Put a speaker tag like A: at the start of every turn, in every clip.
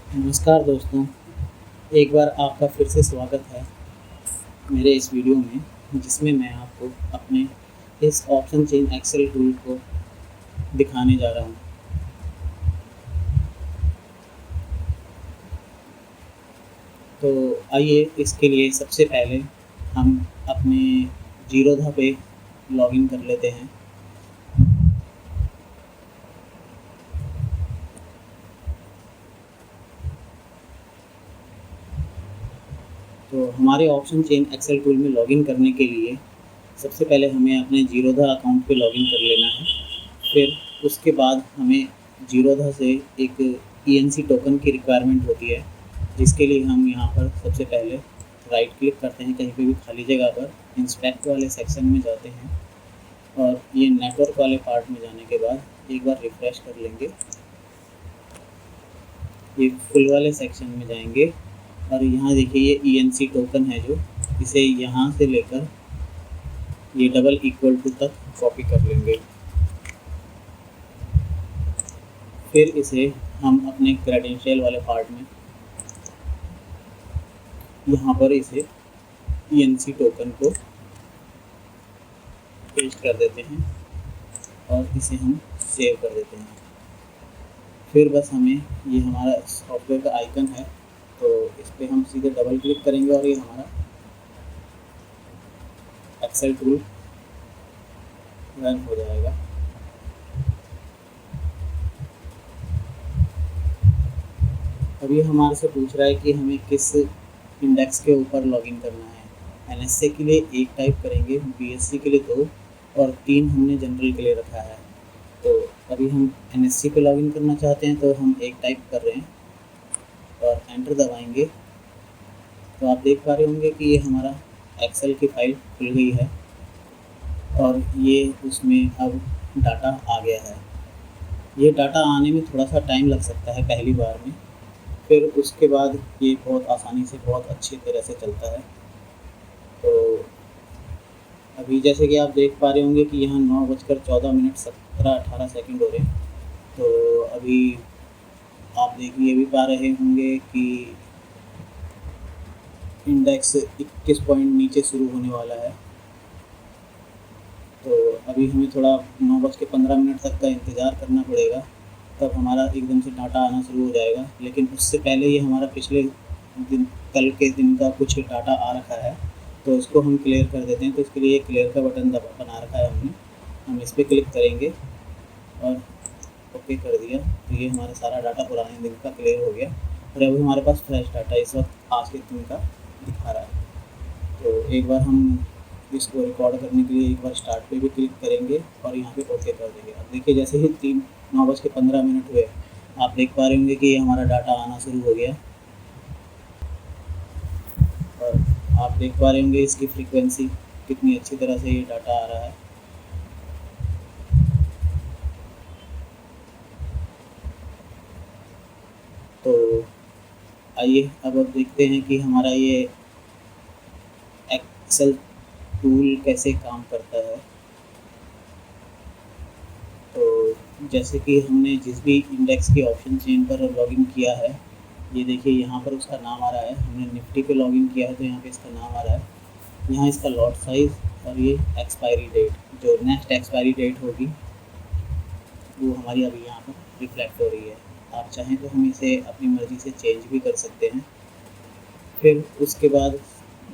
A: नमस्कार दोस्तों, एक बार आपका फिर से स्वागत है मेरे इस वीडियो में, जिसमें मैं आपको अपने इस ऑप्शन चेन एक्सेल टूल को दिखाने जा रहा हूँ। तो आइए इसके लिए सबसे पहले हम अपने जीरोधा पे लॉगिन कर लेते हैं। तो हमारे ऑप्शन चेन एक्सेल टूल में लॉगिन करने के लिए सबसे पहले हमें अपने जीरोधा अकाउंट पे लॉगिन कर लेना है। फिर उसके बाद हमें जीरोधा से एक ENC टोकन की रिक्वायरमेंट होती है, जिसके लिए हम यहाँ पर सबसे पहले राइट क्लिक करते हैं कहीं पे भी खाली जगह पर, इंस्पेक्ट वाले सेक्शन में जाते हैं और ये नेटवर्क वाले पार्ट में जाने के बाद एक बार रिफ़्रेश कर लेंगे। ये फुल वाले सेक्शन में जाएंगे और यहाँ देखिए ये ENC टोकन है, जो इसे यहाँ से लेकर ये डबल इक्वल टू तक कॉपी कर लेंगे। फिर इसे हम अपने क्रेडेंशियल वाले पार्ट में यहाँ पर इसे ENC टोकन को पेस्ट कर देते हैं और इसे हम सेव कर देते हैं। फिर बस हमें ये हमारा सॉफ्टवेयर का आइकन है, तो इस पर हम सीधे डबल क्लिक करेंगे और ये हमारा एक्सेल टूल रन हो जाएगा। अभी हमारे से पूछ रहा है कि हमें किस इंडेक्स के ऊपर लॉगिन करना है। NSA के लिए 1 टाइप करेंगे, BSC के लिए 2 और 3 हमने जनरल के लिए रखा है। तो अभी हम NSC पे लॉगिन करना चाहते हैं, तो हम 1 टाइप कर रहे हैं और एंटर दबाएंगे। तो आप देख पा रहे होंगे कि ये हमारा एक्सेल की फाइल खुल गई है और ये उसमें अब डाटा आ गया है। ये डाटा आने में थोड़ा सा टाइम लग सकता है पहली बार में, फिर उसके बाद ये बहुत आसानी से बहुत अच्छी तरह से चलता है। तो अभी जैसे कि आप देख पा रहे होंगे कि यहाँ 9:14 17-18 सेकंड हो रहे हैं। तो अभी आप देख ये भी पा रहे होंगे कि इंडेक्स 21 पॉइंट नीचे शुरू होने वाला है। तो अभी हमें थोड़ा 9:15 तक का इंतज़ार करना पड़ेगा, तब हमारा एकदम से डाटा आना शुरू हो जाएगा। लेकिन उससे पहले ये हमारा पिछले दिन कल के दिन का कुछ डाटा आ रखा है, तो इसको हम क्लियर कर देते हैं। तो इसके लिए क्लियर का बटन बना रखा है हमने, हम इस पर क्लिक करेंगे और ओके कर दिया। तो ये हमारा सारा डाटा पुराने दिन का क्लियर हो गया और अभी हमारे पास फ्रेश डाटा इस वक्त आज के दिन का दिखा रहा है। तो एक बार हम इसको रिकॉर्ड करने के लिए एक बार स्टार्ट पे भी क्लिक करेंगे और यहाँ पे ओके कर देंगे। अब देखिए जैसे ही 9:15 हुए, आप देख पा रहे होंगे कि ये हमारा डाटा आना शुरू हो गया और आप देख पा रहे होंगे इसकी फ्रीक्वेंसी कितनी अच्छी तरह से ये डाटा आ रहा है। तो आइए अब देखते हैं कि हमारा ये एक्सेल टूल कैसे काम करता है। तो जैसे कि हमने जिस भी इंडेक्स के ऑप्शन चेन पर लॉगिन किया है, ये देखिए यहाँ पर उसका नाम आ रहा है। हमने निफ्टी पे लॉगिन किया है तो यहाँ पे इसका नाम आ रहा है, यहाँ इसका लॉट साइज़ और ये एक्सपायरी डेट, जो नेक्स्ट एक्सपायरी डेट होगी वो हमारी अभी यहाँ पर रिफ्लेक्ट हो रही है। आप चाहें तो हम इसे अपनी मर्ज़ी से चेंज भी कर सकते हैं। फिर उसके बाद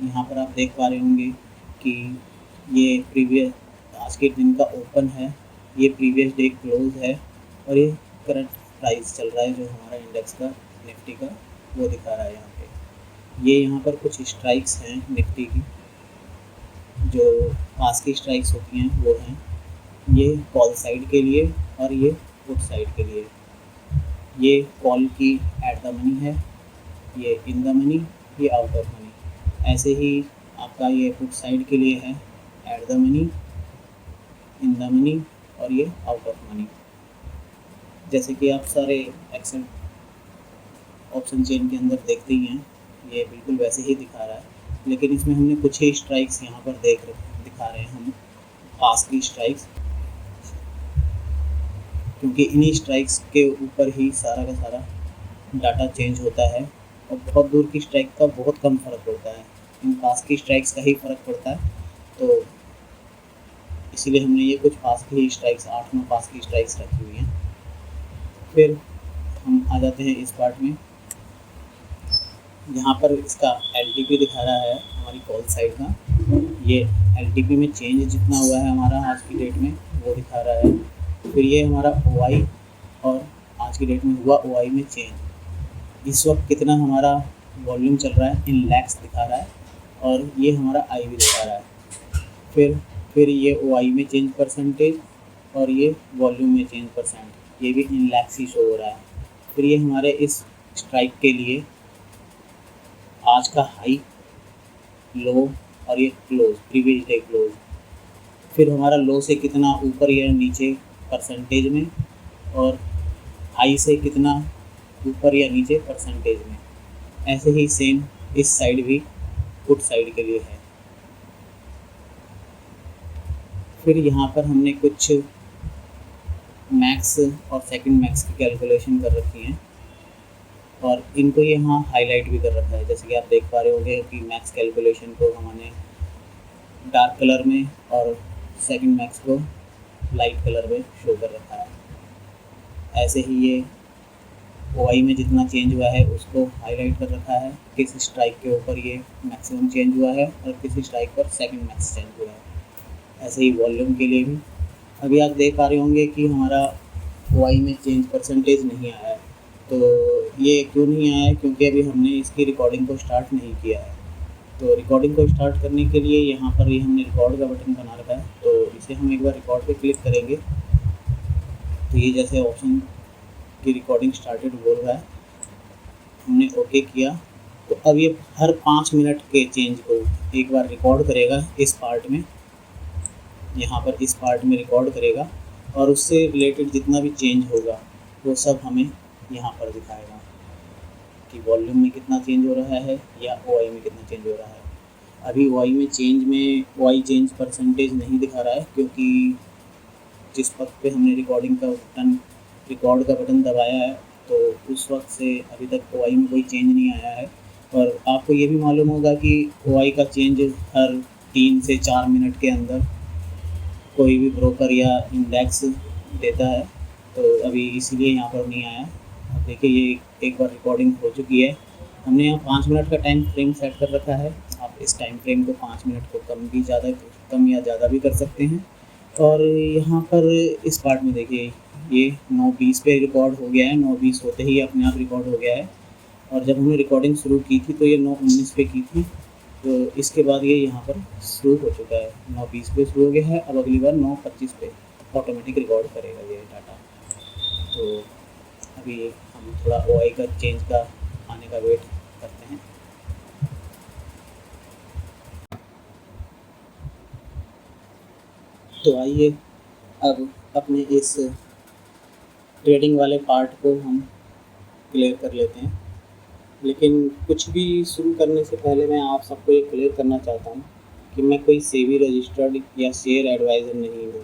A: यहाँ पर आप देख पा रहे होंगे कि ये प्रीवियस आज के दिन का ओपन है, ये प्रीवियस डे क्लोज है और ये करंट प्राइस चल रहा है जो हमारा इंडेक्स का निफ्टी का वो दिखा रहा है यहाँ पे। ये यहाँ पर कुछ स्ट्राइक्स हैं निफ्टी की, जो पास की स्ट्राइक्स होती हैं वो हैं, ये कॉल साइड के लिए और ये पुट साइड के लिए। ये कॉल की एट द मनी है, ये इन द मनी, ये आउट ऑफ मनी। ऐसे ही आपका ये पुट साइड के लिए है at the money, in the money और ये आउट ऑफ मनी। जैसे कि आप सारे एक्सेल ऑप्शन चेन के अंदर देखते ही हैं, ये बिल्कुल वैसे ही दिखा रहा है, लेकिन इसमें हमने कुछ ही स्ट्राइक्स यहाँ पर दिखा रहे हैं हम पास की स्ट्राइक्स, क्योंकि इन्हीं स्ट्राइक्स के ऊपर ही सारा का सारा डाटा चेंज होता है और बहुत दूर की स्ट्राइक का बहुत कम फ़र्क होता है, इन पास की स्ट्राइक्स का ही फ़र्क पड़ता है। तो इसीलिए हमने ये कुछ पास की स्ट्राइक्स 8-9 पास की स्ट्राइक्स रखी हुई हैं। फिर हम आ जाते हैं इस पार्ट में, यहाँ पर इसका एलटीपी दिखा रहा है हमारी कॉल साइड का। ये एलटीपी में चेंज जितना हुआ है हमारा आज की डेट में वो दिखा रहा है। फिर ये हमारा ओआई और आज की डेट में हुआ ओआई में चेंज, इस वक्त कितना हमारा वॉल्यूम चल रहा है इन लैक्स दिखा रहा है, और ये हमारा आई भी दिखा रहा है। फिर ये ओआई में चेंज परसेंटेज और ये वॉल्यूम में चेंज परसेंट, ये भी इन लैक्स ही शो हो रहा है। फिर ये हमारे इस स्ट्राइक के लिए आज का हाई, लो और ये क्लोज, प्रीवियस डे क्लोज। फिर हमारा लो से कितना ऊपर या नीचे परसेंटेज में, और हाई से कितना ऊपर या नीचे परसेंटेज में। ऐसे ही सेम इस साइड भी पुट साइड के लिए है। फिर यहाँ पर हमने कुछ मैक्स और सेकंड मैक्स की कैलकुलेशन कर रखी हैं और इनको यहाँ हाईलाइट भी कर रखा है। जैसे कि आप देख पा रहे होंगे कि मैक्स कैलकुलेशन को हमने डार्क कलर में और सेकंड मैक्स को लाइट कलर में शो कर रखा है। ऐसे ही ये ओआई में जितना चेंज हुआ है उसको हाईलाइट कर रखा है, किस स्ट्राइक के ऊपर ये मैक्सिमम चेंज हुआ है और किस स्ट्राइक पर सेकंड मैक्स चेंज हुआ है। ऐसे ही वॉल्यूम के लिए भी अभी आप देख पा रहे होंगे कि हमारा ओआई में चेंज परसेंटेज नहीं आया है। तो ये क्यों नहीं आया है? क्योंकि अभी हमने इसकी रिकॉर्डिंग को स्टार्ट नहीं किया है। तो रिकॉर्डिंग को स्टार्ट करने के लिए यहाँ पर ये हमने रिकॉर्ड का बटन बना रखा है, तो इसे हम एक बार रिकॉर्ड पे क्लिक करेंगे तो ये जैसे ऑप्शन की रिकॉर्डिंग स्टार्टेड बोल रहा है, हमने ओके किया। तो अब ये हर 5 मिनट के चेंज को एक बार रिकॉर्ड करेगा इस पार्ट में, यहाँ पर इस पार्ट में रिकॉर्ड करेगा और उससे रिलेटेड जितना भी चेंज होगा वो सब हमें यहाँ पर दिखाएगा कि वॉल्यूम में कितना चेंज हो रहा है या ओआई में कितना चेंज हो रहा है। अभी ओआई में चेंज परसेंटेज नहीं दिखा रहा है, क्योंकि जिस वक्त पे हमने रिकॉर्ड का बटन दबाया है तो उस वक्त से अभी तक ओआई में कोई चेंज नहीं आया है। और आपको ये भी मालूम होगा कि ओआई का चेंज हर 3 से 4 मिनट के अंदर कोई भी ब्रोकर या इंडेक्स देता है, तो अभी इसीलिए यहाँ पर नहीं आया। अब देखिए ये एक बार रिकॉर्डिंग हो चुकी है। हमने यहाँ 5 मिनट का टाइम फ्रेम सेट कर रखा है। आप इस टाइम फ्रेम को 5 मिनट को कम या ज़्यादा भी कर सकते हैं। और यहाँ पर इस पार्ट में देखिए ये 9:20 पे रिकॉर्ड हो गया है, 9:20 होते ही अपने आप रिकॉर्ड हो गया है। और जब हमने रिकॉर्डिंग शुरू की थी तो ये 9:19 पे की थी, तो इसके बाद ये यहाँ पर शुरू हो चुका है, 9:20 पे शुरू हो गया है। अब अगली बार 9:25 पे ऑटोमेटिक रिकॉर्ड करेगा ये डाटा। तो अभी हम थोड़ा ओआई का चेंज का आने का वेट करते हैं। तो आइए अब अपने इस ट्रेडिंग वाले पार्ट को हम क्लियर कर लेते हैं। लेकिन कुछ भी शुरू करने से पहले मैं आप सबको ये क्लियर करना चाहता हूँ कि मैं कोई सेबी रजिस्टर्ड या शेयर एडवाइज़र नहीं हूँ।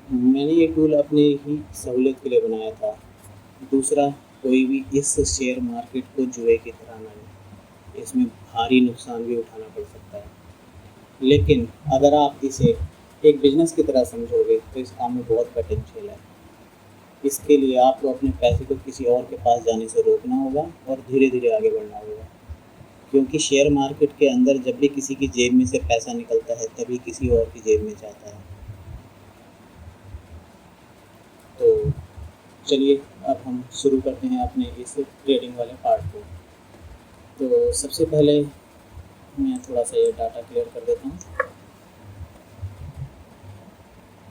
A: मैंने ये टूल अपने ही सहूलियत के लिए बनाया था। दूसरा, कोई भी इस शेयर मार्केट को जुए की तरह ना ले, इसमें भारी नुकसान भी उठाना पड़ सकता है। लेकिन अगर आप इसे एक बिजनेस की तरह समझोगे तो इस काम में बहुत पोटेंशियल है। इसके लिए आपको अपने पैसे को किसी और के पास जाने से रोकना होगा और धीरे धीरे आगे बढ़ना होगा, क्योंकि शेयर मार्केट के अंदर जब भी किसी की जेब में से पैसा निकलता है तभी किसी और की जेब में जाता है। तो चलिए अब हम शुरू करते हैं अपने इस ट्रेडिंग वाले पार्ट को। तो सबसे पहले मैं थोड़ा सा ये डाटा क्लियर कर देता हूँ।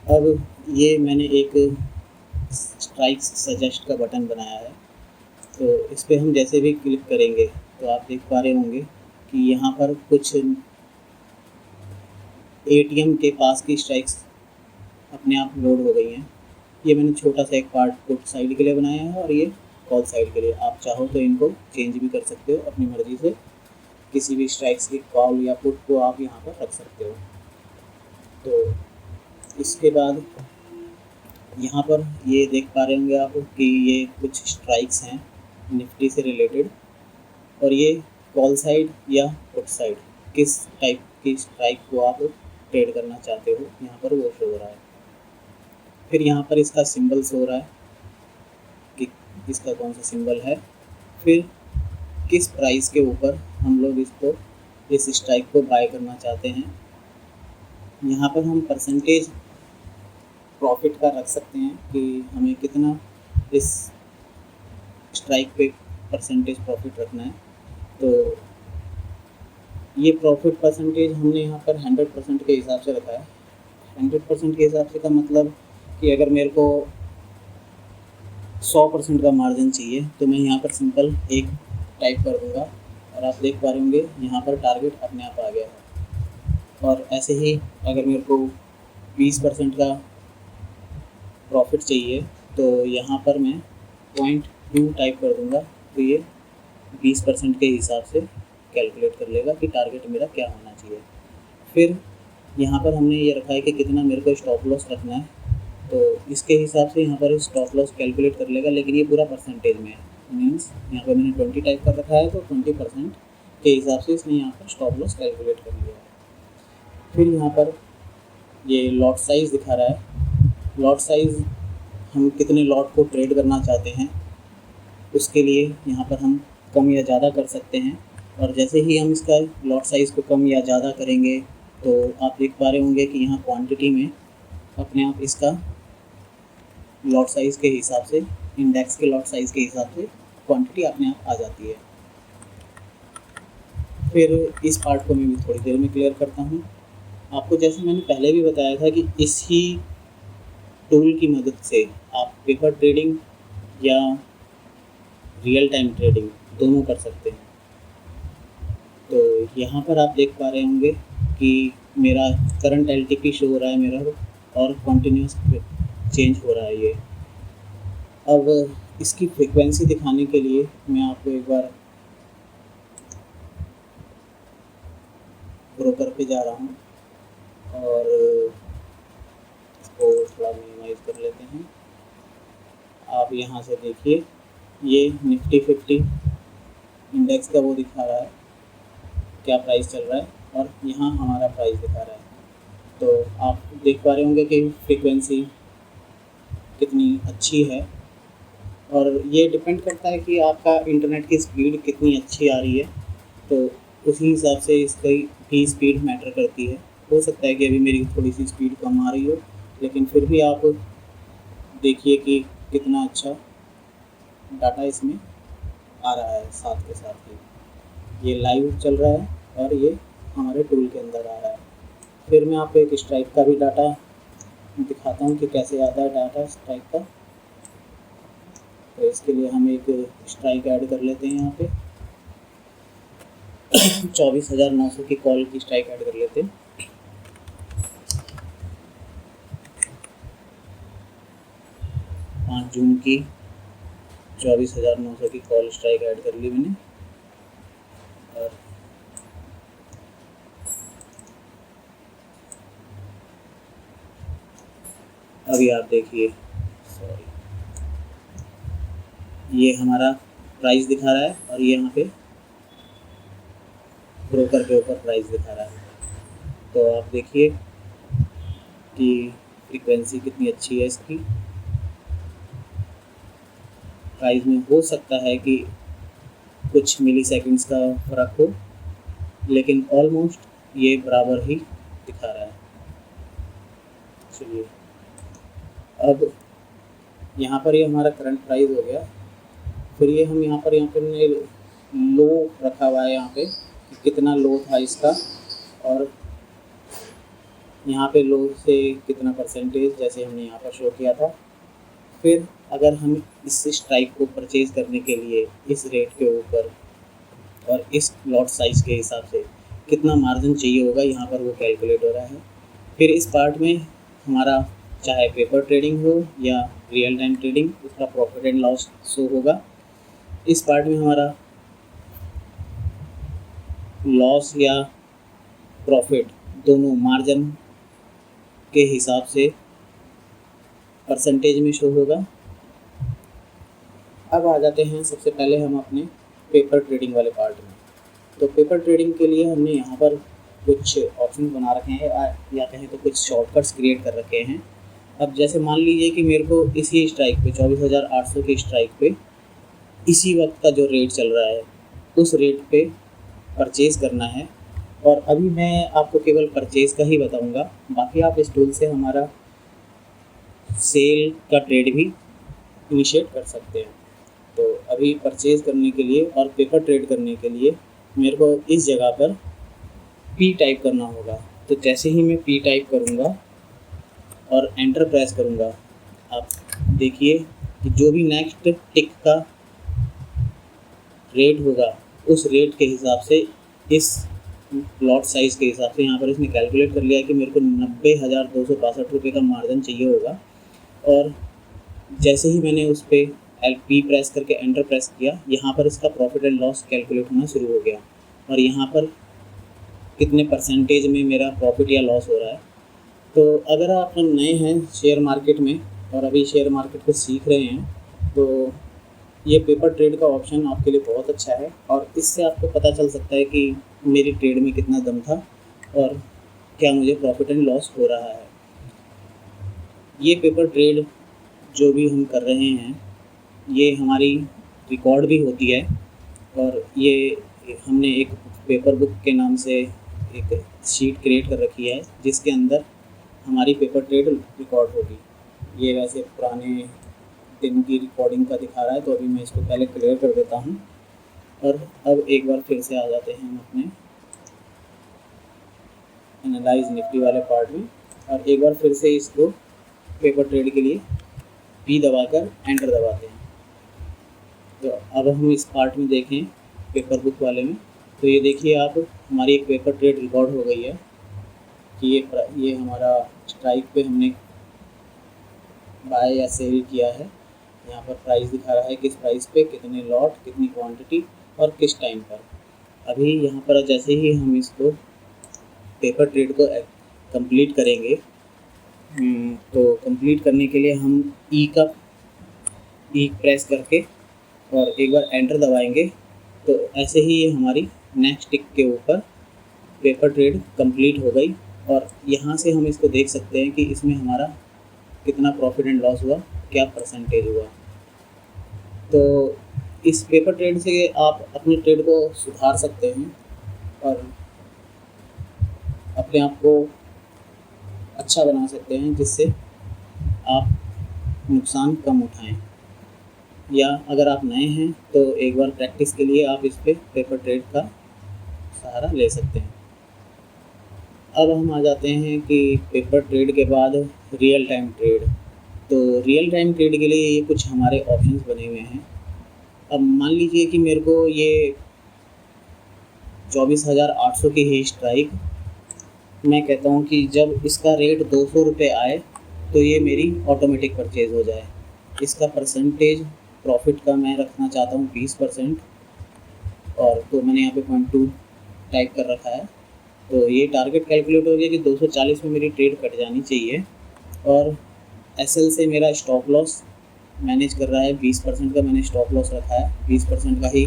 A: अब ये मैंने एक स्ट्राइक्स सजेस्ट का बटन बनाया है, तो इस पर हम जैसे भी क्लिक करेंगे तो आप देख पा रहे होंगे कि यहाँ पर कुछ एटीएम के पास की स्ट्राइक्स अपने आप लोड हो गई हैं। ये मैंने छोटा सा एक पार्ट पुट साइड के लिए बनाया है और ये कॉल साइड के लिए। आप चाहो तो इनको चेंज भी कर सकते हो अपनी मर्ज़ी से, किसी भी स्ट्राइक्स की कॉल या पुट को आप यहाँ पर रख सकते हो। तो इसके बाद यहाँ पर ये देख पा रहे होंगे आप कि ये कुछ स्ट्राइक्स हैं निफ्टी से रिलेटेड, और ये कॉल साइड या पुट साइड, किस टाइप की स्ट्राइक को आप ट्रेड करना चाहते हो, यहाँ पर वो शो हो रहा है। फिर यहाँ पर इसका सिंबल शो हो रहा है कि इसका कौन सा सिंबल है, फिर किस प्राइस के ऊपर हम लोग इसको, इस स्ट्राइक को बाय करना चाहते हैं। यहाँ पर हम परसेंटेज प्रॉफिट का रख सकते हैं कि हमें कितना इस स्ट्राइक पे परसेंटेज प्रॉफिट रखना है। तो ये प्रॉफिट परसेंटेज हमने यहाँ पर 100% के हिसाब से रखा है। 100% के हिसाब से का मतलब कि अगर मेरे को 100% का मार्जिन चाहिए तो मैं यहाँ पर सिंपल एक टाइप कर दूँगा, और आप देख पा रहे होंगे यहाँ पर टारगेट अपने आप आ गया है। और ऐसे ही अगर मेरे को 20% का प्रॉफिट चाहिए तो यहाँ पर मैं 0.2 टाइप कर दूँगा, तो ये 20% के हिसाब से कैलकुलेट कर लेगा कि टारगेट मेरा क्या होना चाहिए। फिर यहाँ पर हमने ये रखा है कि कितना मेरे को स्टॉप लॉस रखना है, तो इसके हिसाब से यहाँ पर स्टॉप लॉस कैलकुलेट कर लेगा, लेकिन ये पूरा परसेंटेज में है। मीन्स यहाँ पर मैंने 20 टाइप कर रखा है, तो 20% के हिसाब से इसने यहाँ पर स्टॉप लॉस कैलकुलेट कर लिया है। फिर यहाँ पर ये लॉट साइज़ दिखा रहा है। लॉट साइज़ हम कितने लॉट को ट्रेड करना चाहते हैं उसके लिए यहाँ पर हम कम या ज़्यादा कर सकते हैं, और जैसे ही हम इसका लॉट साइज़ को कम या ज़्यादा करेंगे तो आप देख पा रहे होंगे कि यहाँ क्वांटिटी में अपने आप इसका लॉट साइज़ के हिसाब से, इंडेक्स के लॉट साइज़ के हिसाब से क्वांटिटी अपने आप आ जाती है। फिर इस पार्ट को मैं भी थोड़ी देर में क्लियर करता हूँ आपको। जैसे मैंने पहले भी बताया था कि इसी टूल की मदद से आप पेपर ट्रेडिंग या रियल टाइम ट्रेडिंग दोनों कर सकते हैं। तो यहाँ पर आप देख पा रहे होंगे कि मेरा करंट एलटीपी शो हो रहा है मेरा, और कंटिन्यूस चेंज हो रहा है ये। अब इसकी फ्रीक्वेंसी दिखाने के लिए मैं आपको एक बार ब्रोकर पे जा रहा हूँ और इसको थोड़ा मिनिमाइज कर लेते हैं। आप यहाँ से देखिए ये निफ्टी 50 इंडेक्स का वो दिखा रहा है क्या प्राइस चल रहा है, और यहाँ हमारा प्राइस दिखा रहा है। तो आप देख पा रहे होंगे कि फ्रीक्वेंसी कितनी अच्छी है, और ये डिपेंड करता है कि आपका इंटरनेट की स्पीड कितनी अच्छी आ रही है, तो उसी हिसाब से इसकी भी स्पीड मैटर करती है। हो सकता है कि अभी मेरी थोड़ी सी स्पीड कम आ रही हो, लेकिन फिर भी आप देखिए कि कितना अच्छा डाटा इसमें आ रहा है। साथ के साथ ही ये लाइव चल रहा है और ये हमारे टूल के अंदर आ रहा है। फिर मैं आपको एक स्ट्राइक का भी डाटा दिखाता हूँ कि कैसे आता है डाटा स्ट्राइक का। तो इसके लिए हम एक स्ट्राइक ऐड कर लेते हैं यहाँ पे 24,900 की कॉल की स्ट्राइक ऐड कर लेते हैं। जून की 24,900 की कॉल स्ट्राइक ऐड कर ली मैंने, और अभी आप देखिए, सॉरी, ये हमारा प्राइस दिखा रहा है और ये यहाँ पे ब्रोकर के ऊपर प्राइस दिखा रहा है। तो आप देखिए कि फ्रीक्वेंसी कितनी अच्छी है इसकी। प्राइस में हो सकता है कि कुछ मिली सेकेंड्स का फ़र्क हो, लेकिन ऑलमोस्ट ये बराबर ही दिखा रहा है। चलिए अब यहाँ पर ये हमारा करंट प्राइस हो गया। फिर ये हम यहाँ पर लो रखा हुआ है, यहाँ पे कि कितना लो था इसका, और यहाँ पे लो से कितना परसेंटेज, जैसे हमने यहाँ पर शो किया था। फिर अगर हम इस स्ट्राइक को परचेज़ करने के लिए इस रेट के ऊपर और इस लॉट साइज़ के हिसाब से कितना मार्जिन चाहिए होगा, यहाँ पर वो कैलकुलेट हो रहा है। फिर इस पार्ट में हमारा चाहे पेपर ट्रेडिंग हो या रियल टाइम ट्रेडिंग, उसका प्रॉफिट एंड लॉस शो होगा। इस पार्ट में हमारा लॉस या प्रॉफिट दोनों मार्जिन के हिसाब से परसेंटेज में शो होगा। अब आ जाते हैं सबसे पहले हम अपने पेपर ट्रेडिंग वाले पार्ट में। तो पेपर ट्रेडिंग के लिए हमने यहाँ पर कुछ ऑप्शन बना रखे हैं या कहें तो कुछ शॉर्टकट्स क्रिएट कर रखे हैं। अब जैसे मान लीजिए कि मेरे को इसी स्ट्राइक पे 24,800 के स्ट्राइक पे इसी वक्त का जो रेट चल रहा है उस रेट पे परचेज़ करना है, और अभी मैं आपको केवल परचेज़ का ही बताऊंगा, बाकी आप इस टूल से हमारा सेल का ट्रेड भी इनिशिएट कर सकते हैं। तो अभी परचेज़ करने के लिए और पेपर ट्रेड करने के लिए मेरे को इस जगह पर P टाइप करना होगा। तो जैसे ही मैं P टाइप करूँगा और एंटर प्रेस करूँगा, आप देखिए कि जो भी नेक्स्ट टिक का रेट होगा उस रेट के हिसाब से, इस लॉट साइज़ के हिसाब से यहाँ पर इसने कैलकुलेट कर लिया है कि मेरे को 90,262 रुपये का मार्जिन चाहिए होगा। और जैसे ही मैंने उस पर P प्रेस करके एंटर प्रेस किया, यहाँ पर इसका प्रॉफिट एंड लॉस कैलकुलेट होना शुरू हो गया, और यहाँ पर कितने परसेंटेज में मेरा प्रॉफिट या लॉस हो रहा है। तो अगर आप नए हैं शेयर मार्केट में और अभी शेयर मार्केट को सीख रहे हैं, तो ये पेपर ट्रेड का ऑप्शन आपके लिए बहुत अच्छा है, और इससे आपको पता चल सकता है कि मेरी ट्रेड में कितना दम था और क्या मुझे प्रॉफिट एंड लॉस हो रहा है। ये पेपर ट्रेड जो भी हम कर रहे हैं ये हमारी रिकॉर्ड भी होती है, और ये हमने एक पेपर बुक के नाम से एक शीट क्रिएट कर रखी है जिसके अंदर हमारी पेपर ट्रेड रिकॉर्ड होगी। ये वैसे पुराने दिन की रिकॉर्डिंग का दिखा रहा है, तो अभी मैं इसको पहले क्लियर कर देता हूँ। और अब एक बार फिर से आ जाते हैं हम अपने एनालाइज निफ्टी वाले पार्ट में, और एक बार फिर से इसको पेपर ट्रेड के लिए P दबाकर एंटर दबाते हैं। तो अब हम इस पार्ट में देखें पेपर बुक वाले में, तो ये देखिए आप, हमारी एक पेपर ट्रेड रिकॉर्ड हो गई है कि ये हमारा स्ट्राइक पे हमने बाय या सेल किया है। यहाँ पर प्राइस दिखा रहा है किस प्राइस पे, कितने लॉट, कितनी क्वांटिटी और किस टाइम पर। अभी यहाँ पर जैसे ही हम इसको पेपर ट्रेड को कंप्लीट करेंगे, तो कंप्लीट करने के लिए हम ई प्रेस करके और एक बार एंटर दबाएंगे, तो ऐसे ही ये हमारी नेक्स्ट टिक के ऊपर पेपर ट्रेड कंप्लीट हो गई। और यहाँ से हम इसको देख सकते हैं कि इसमें हमारा कितना प्रॉफिट एंड लॉस हुआ, क्या परसेंटेज हुआ। तो इस पेपर ट्रेड से आप अपने ट्रेड को सुधार सकते हैं और अपने आप को अच्छा बना सकते हैं, जिससे आप नुकसान कम उठाएं। या अगर आप नए हैं तो एक बार प्रैक्टिस के लिए आप इस पे पेपर ट्रेड का सहारा ले सकते हैं। अब हम आ जाते हैं कि पेपर ट्रेड के बाद रियल टाइम ट्रेड। तो रियल टाइम ट्रेड के लिए ये कुछ हमारे ऑप्शंस बने हुए हैं। अब मान लीजिए कि मेरे को ये 24,800 की ही स्ट्राइक, मैं कहता हूँ कि जब इसका रेट 200 रुपये आए तो ये मेरी ऑटोमेटिक परचेज़ हो जाए। इसका परसेंटेज प्रॉफिट का मैं रखना चाहता हूँ 20%, और तो मैंने यहाँ पे 0.2 टाइप कर रखा है। तो ये टारगेट कैलकुलेट हो गया कि 240 में मेरी ट्रेड कट जानी चाहिए, और एसएल से मेरा स्टॉप लॉस मैनेज कर रहा है। 20% का मैंने स्टॉप लॉस रखा है, 20% का ही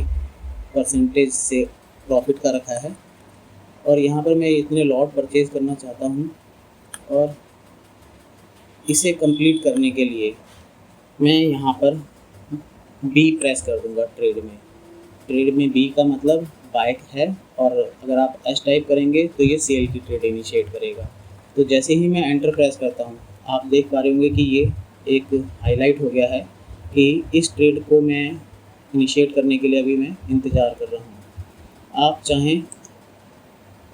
A: परसेंटेज से प्रॉफिट का रखा है, और यहाँ पर मैं इतने लॉट परचेज़ करना चाहता हूँ। और इसे कंप्लीट करने के लिए मैं यहाँ पर बी प्रेस कर दूँगा ट्रेड में। ट्रेड में बी का मतलब बाय है, और अगर आप एस टाइप करेंगे तो ये सेल की ट्रेड इनिशिएट करेगा। तो जैसे ही मैं एंटर प्रेस करता हूँ, आप देख पा रहे होंगे कि ये एक हाईलाइट हो गया है कि इस ट्रेड को मैं इनिशिएट करने के लिए अभी मैं इंतज़ार कर रहा हूँ। आप चाहें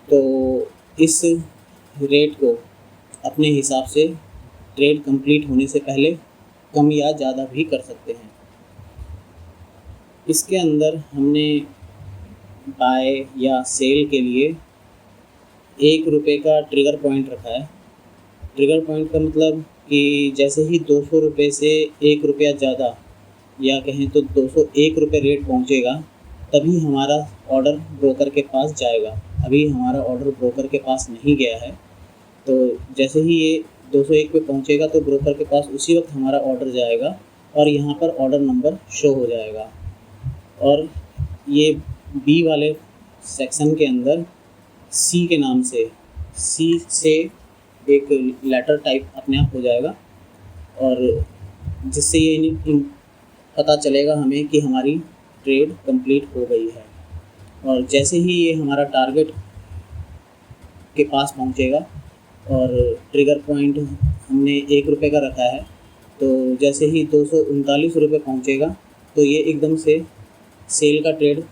A: तो इस रेट को अपने हिसाब से ट्रेड कंप्लीट होने से पहले कम या ज़्यादा भी कर सकते हैं। इसके अंदर हमने बाय या सेल के लिए 1 रुपये का ट्रिगर पॉइंट रखा है। ट्रिगर पॉइंट का मतलब कि जैसे ही 200 रुपये से 1 रुपया ज़्यादा, या कहें तो 201 रुपये रेट पहुंचेगा, तभी हमारा ऑर्डर ब्रोकर के पास जाएगा। अभी हमारा ऑर्डर ब्रोकर के पास नहीं गया है, तो जैसे ही ये 201 पे पहुंचेगा तो ब्रोकर के पास उसी वक्त हमारा ऑर्डर जाएगा, और यहाँ पर ऑर्डर नंबर शो हो जाएगा। और ये बी वाले सेक्शन के अंदर सी के नाम से, सी से एक लेटर टाइप अपने आप हो जाएगा, और जिससे ये पता चलेगा हमें कि हमारी ट्रेड कंप्लीट हो गई है। और जैसे ही ये हमारा टारगेट के पास पहुंचेगा, और ट्रिगर पॉइंट हमने 1 रुपये का रखा है, तो जैसे ही 239 रुपये पहुंचेगा तो ये एकदम से सेल का ट्रेड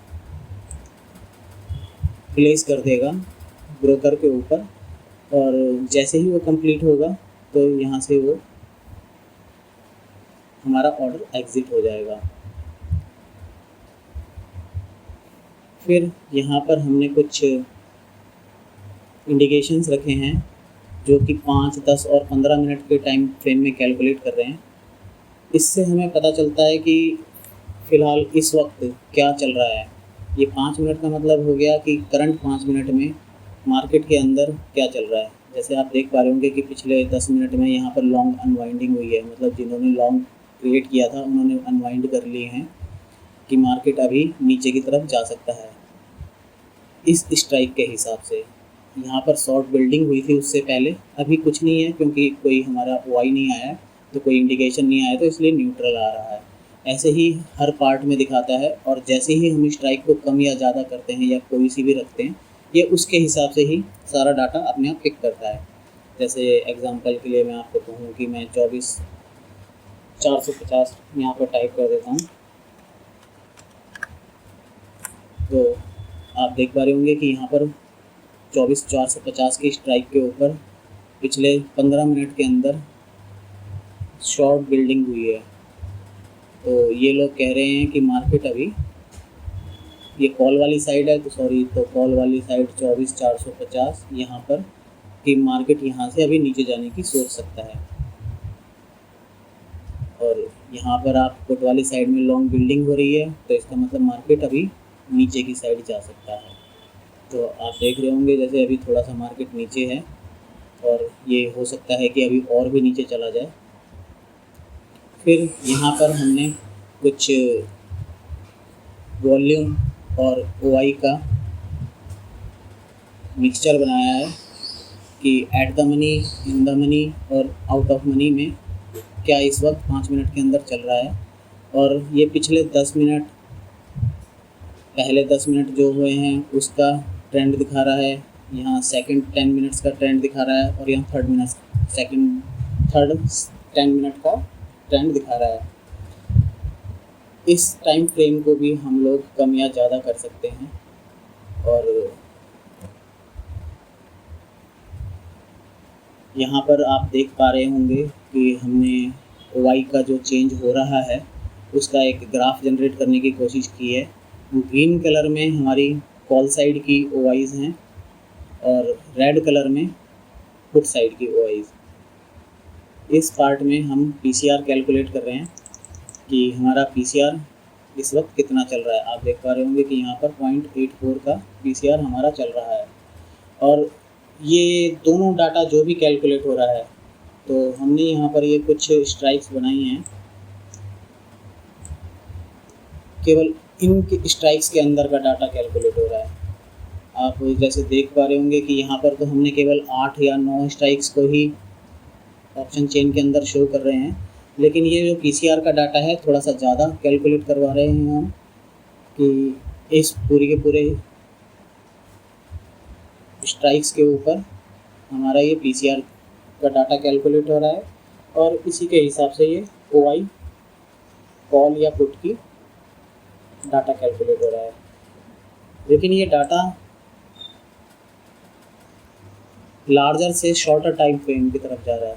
A: प्लेस कर देगा ब्रोकर के ऊपर, और जैसे ही वो कंप्लीट होगा तो यहाँ से वो हमारा ऑर्डर एग्ज़िट हो जाएगा। फिर यहाँ पर हमने कुछ इंडिकेशंस रखे हैं जो कि 5, 10 और 15 मिनट के टाइम फ्रेम में कैलकुलेट कर रहे हैं। इससे हमें पता चलता है कि फ़िलहाल इस वक्त क्या चल रहा है। ये 5 मिनट का मतलब हो गया कि करंट 5 मिनट में मार्केट के अंदर क्या चल रहा है। जैसे आप देख पा रहे होंगे कि पिछले 10 मिनट में यहाँ पर लॉन्ग अनवाइंडिंग हुई है, मतलब जिन्होंने लॉन्ग क्रिएट किया था उन्होंने अनवाइंड कर लिए हैं कि मार्केट अभी नीचे की तरफ जा सकता है। इस स्ट्राइक के हिसाब से यहाँ पर शॉर्ट बिल्डिंग हुई थी उससे पहले, अभी कुछ नहीं है क्योंकि कोई हमारा वाई नहीं आया है, तो कोई इंडिकेशन नहीं आया, तो इसलिए न्यूट्रल आ रहा है। ऐसे ही हर पार्ट में दिखाता है, और जैसे ही हम स्ट्राइक को कम या ज़्यादा करते हैं या कोई सी भी रखते हैं, ये उसके हिसाब से ही सारा डाटा अपने आप पिक करता है। जैसे एग्जांपल के लिए मैं आपको कहूँ कि मैं 24,450 यहाँ पर टाइप कर देता हूँ, तो आप देख पा रहे होंगे कि यहाँ पर 24,450 की स्ट्राइक के ऊपर पिछले 15 मिनट के अंदर शॉर्ट बिल्डिंग हुई है। तो ये लोग कह रहे हैं कि मार्केट अभी, ये कॉल वाली साइड है, तो कॉल वाली साइड 24,450 यहाँ पर, कि मार्केट यहाँ से अभी नीचे जाने की सोच सकता है। और यहाँ पर आप पुट वाली साइड में लॉन्ग बिल्डिंग हो रही है, तो इसका मतलब मार्केट अभी नीचे की साइड जा सकता है। तो आप देख रहे होंगे जैसे अभी थोड़ा सा मार्केट नीचे है, और ये हो सकता है कि अभी और भी नीचे चला जाए। फिर यहाँ पर हमने कुछ वॉल्यूम और ओआई का मिक्सचर बनाया है कि at the money, in the money और आउट ऑफ मनी में क्या इस वक्त 5 मिनट के अंदर चल रहा है। और ये पिछले 10 मिनट, पहले 10 मिनट जो हुए हैं उसका ट्रेंड दिखा रहा है, यहाँ सेकंड 10 मिनट्स का ट्रेंड दिखा रहा है, और यहाँ थर्ड 10 मिनट का ट्रेंड दिखा रहा है। इस टाइम फ्रेम को भी हम लोग कम या ज़्यादा कर सकते हैं। और यहाँ पर आप देख पा रहे होंगे कि हमने वाई का जो चेंज हो रहा है उसका एक ग्राफ जनरेट करने की कोशिश की है। ग्रीन कलर में हमारी कॉल साइड की ओआईज़ हैं, और रेड कलर में पुट साइड की ओआईज़। इस पार्ट में हम पीसीआर कैलकुलेट कर रहे हैं कि हमारा पीसीआर इस वक्त कितना चल रहा है। आप देख पा रहे होंगे कि यहाँ पर 0.84 का पीसीआर हमारा चल रहा है। और ये दोनों डाटा जो भी कैलकुलेट हो रहा है, तो हमने यहाँ पर ये कुछ स्ट्राइक्स बनाई हैं, केवल इन स्ट्राइक्स के अंदर का डाटा कैलकुलेट हो रहा है। आप जैसे देख पा रहे होंगे कि यहाँ पर तो हमने केवल 8 या 9 स्ट्राइक्स को ही ऑप्शन चेन के अंदर शो कर रहे हैं, लेकिन ये जो पीसीआर का डाटा है थोड़ा सा ज़्यादा कैलकुलेट करवा रहे हैं हम, कि इस पूरे के पूरे स्ट्राइक्स के ऊपर हमारा ये पीसीआर का डाटा कैलकुलेट हो रहा है, और इसी के हिसाब से ये ओआई कॉल या पुट की डाटा कैलकुलेट हो रहा है। लेकिन ये डाटा लार्जर से शॉर्टर टाइम फ्रेम की तरफ जा रहा है।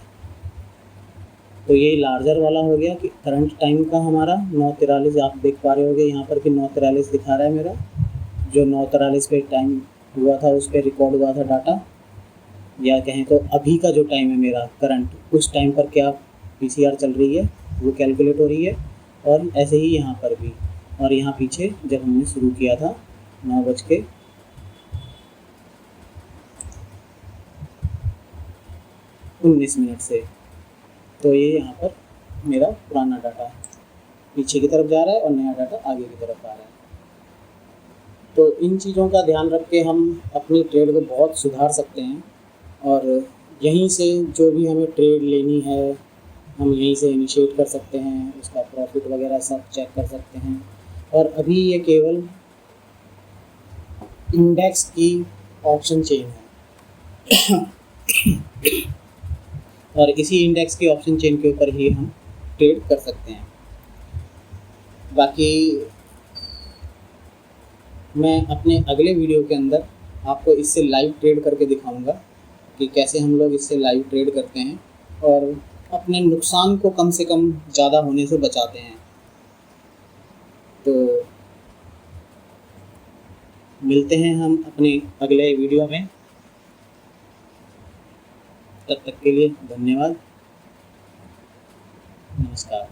A: तो ये लार्जर वाला हो गया कि करंट टाइम का हमारा 9:43, आप देख पा रहे होंगे यहाँ पर कि 9:43 दिखा रहा है मेरा, जो 9:43 पे टाइम हुआ था उस पर रिकॉर्ड हुआ था डाटा, या कहें तो अभी का जो टाइम है मेरा करंट, उस टाइम पर क्या पीसीआर चल रही है वो कैलकुलेट हो रही है। और ऐसे ही यहाँ पर भी, और यहाँ पीछे जब हमने शुरू किया था 9:19 से, तो ये यहाँ पर मेरा पुराना डाटा है। पीछे की तरफ जा रहा है और नया डाटा आगे की तरफ आ रहा है। तो इन चीज़ों का ध्यान रख के हम अपनी ट्रेड को बहुत सुधार सकते हैं और यहीं से जो भी हमें ट्रेड लेनी है हम यहीं से इनिशिएट कर सकते हैं, उसका प्रॉफिट वगैरह सब चेक कर सकते हैं। और अभी ये केवल इंडेक्स की ऑप्शन चेन है और इसी इंडेक्स की ऑप्शन चेन के ऊपर ही हम ट्रेड कर सकते हैं। बाकी मैं अपने अगले वीडियो के अंदर आपको इससे लाइव ट्रेड करके दिखाऊंगा कि कैसे हम लोग इससे लाइव ट्रेड करते हैं और अपने नुकसान को कम से कम ज़्यादा होने से बचाते हैं। तो मिलते हैं हम अपने अगले वीडियो में, तब तक के लिए धन्यवाद, नमस्कार।